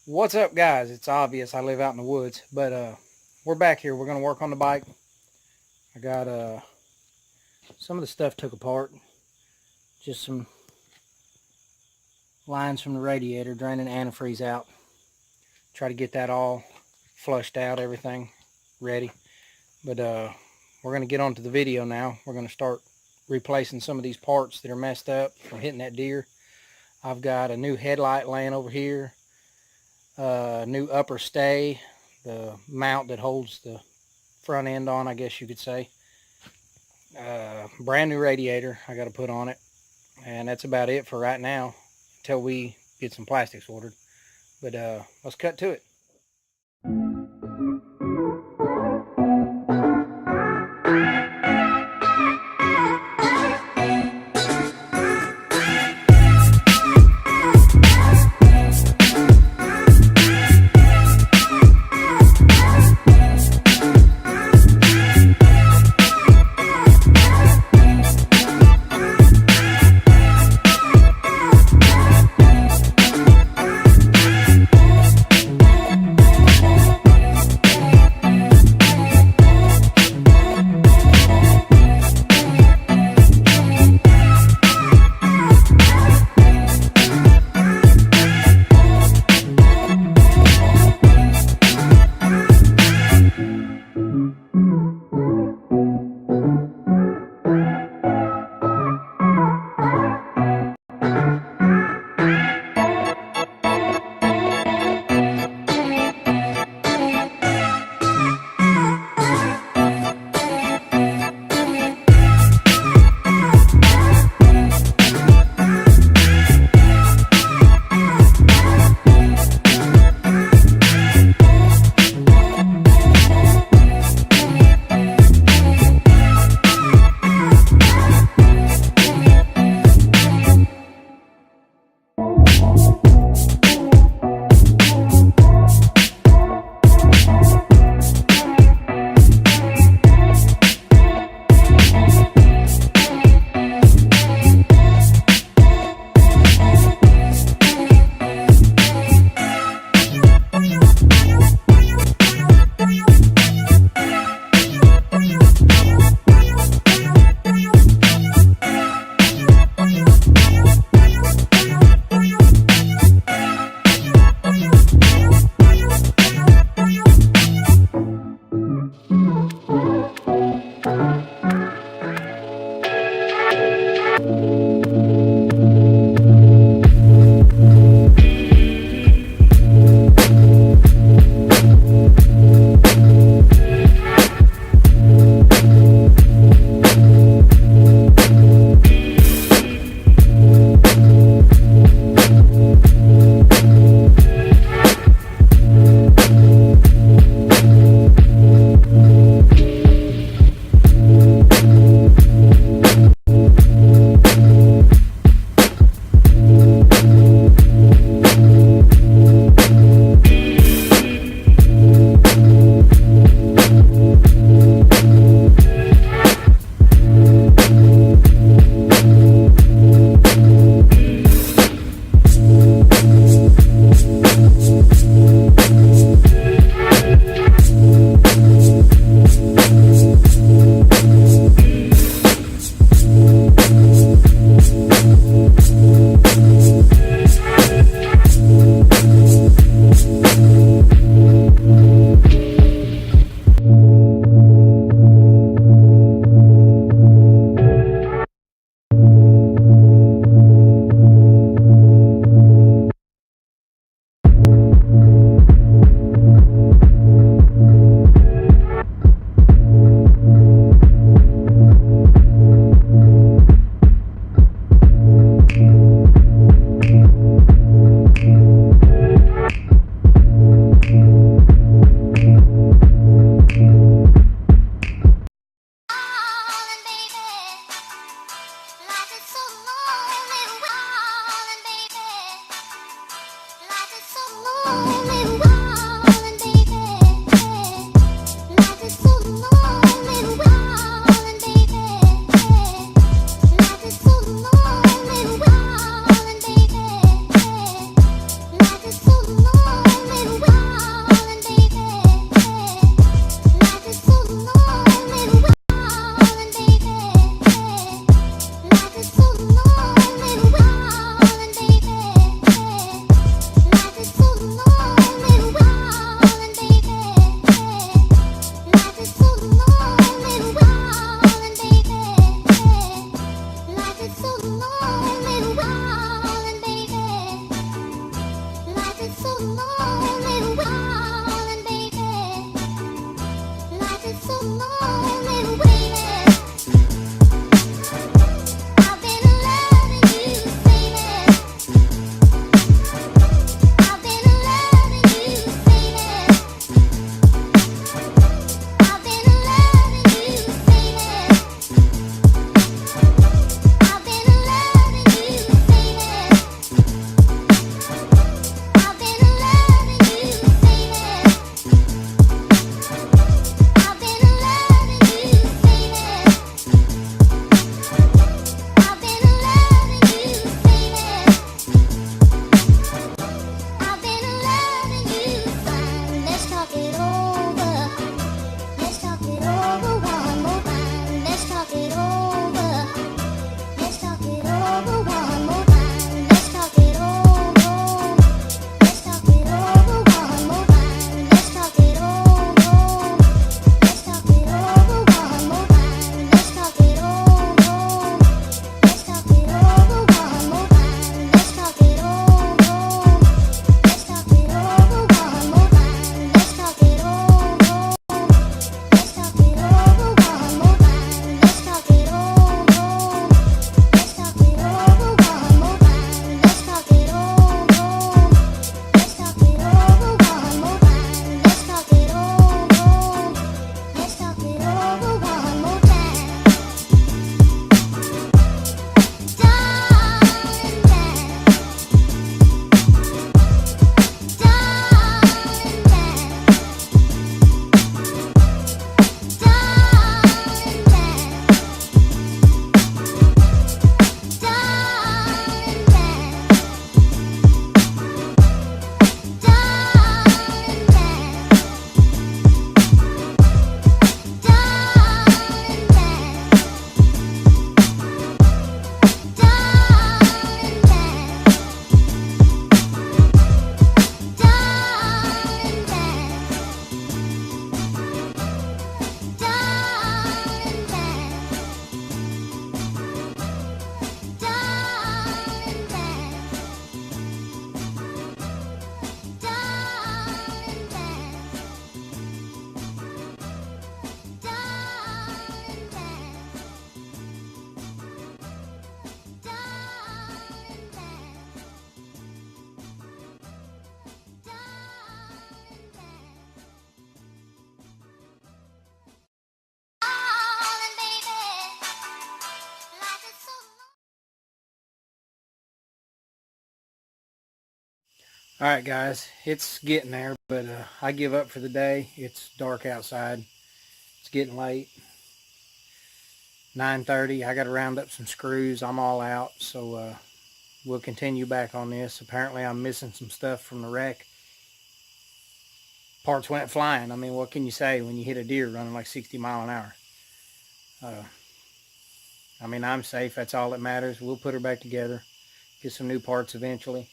What's up, guys? It's obvious I live out in the woods, but we're back here. We're going to work on the bike. I got some of the stuff took apart. Just some lines from the radiator draining antifreeze out. Try to get that all flushed out, everything ready. But we're going to get on to the video now. We're going to start replacing some of these parts that are messed up from hitting that deer. I've got a new headlight laying over here. New upper stay, the mount that holds the front end on, I guess you could say. Brand new radiator I got to put on it, and that's about it for right now until we get some plastics ordered. But let's cut to it. Alright guys, it's getting there, but I give up for the day. It's dark outside. It's getting late. 9:30. I got to round up some screws. I'm all out, so we'll continue back on this. Apparently I'm missing some stuff from the wreck. Parts went flying. I mean, what can you say when you hit a deer running like 60 miles an hour? I mean, I'm safe. That's all that matters. We'll put her back together. Get some new parts eventually.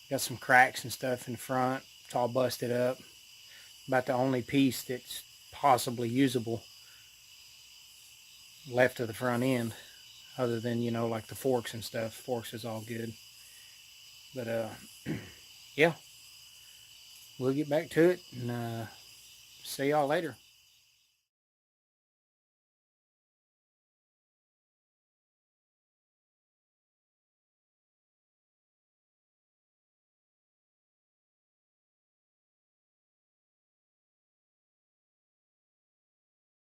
Got some cracks and stuff in the front. It's all busted up. About the only piece that's possibly usable left of the front end, other than, you know, like the forks and stuff. Forks is all good. But yeah, we'll get back to it and see y'all later.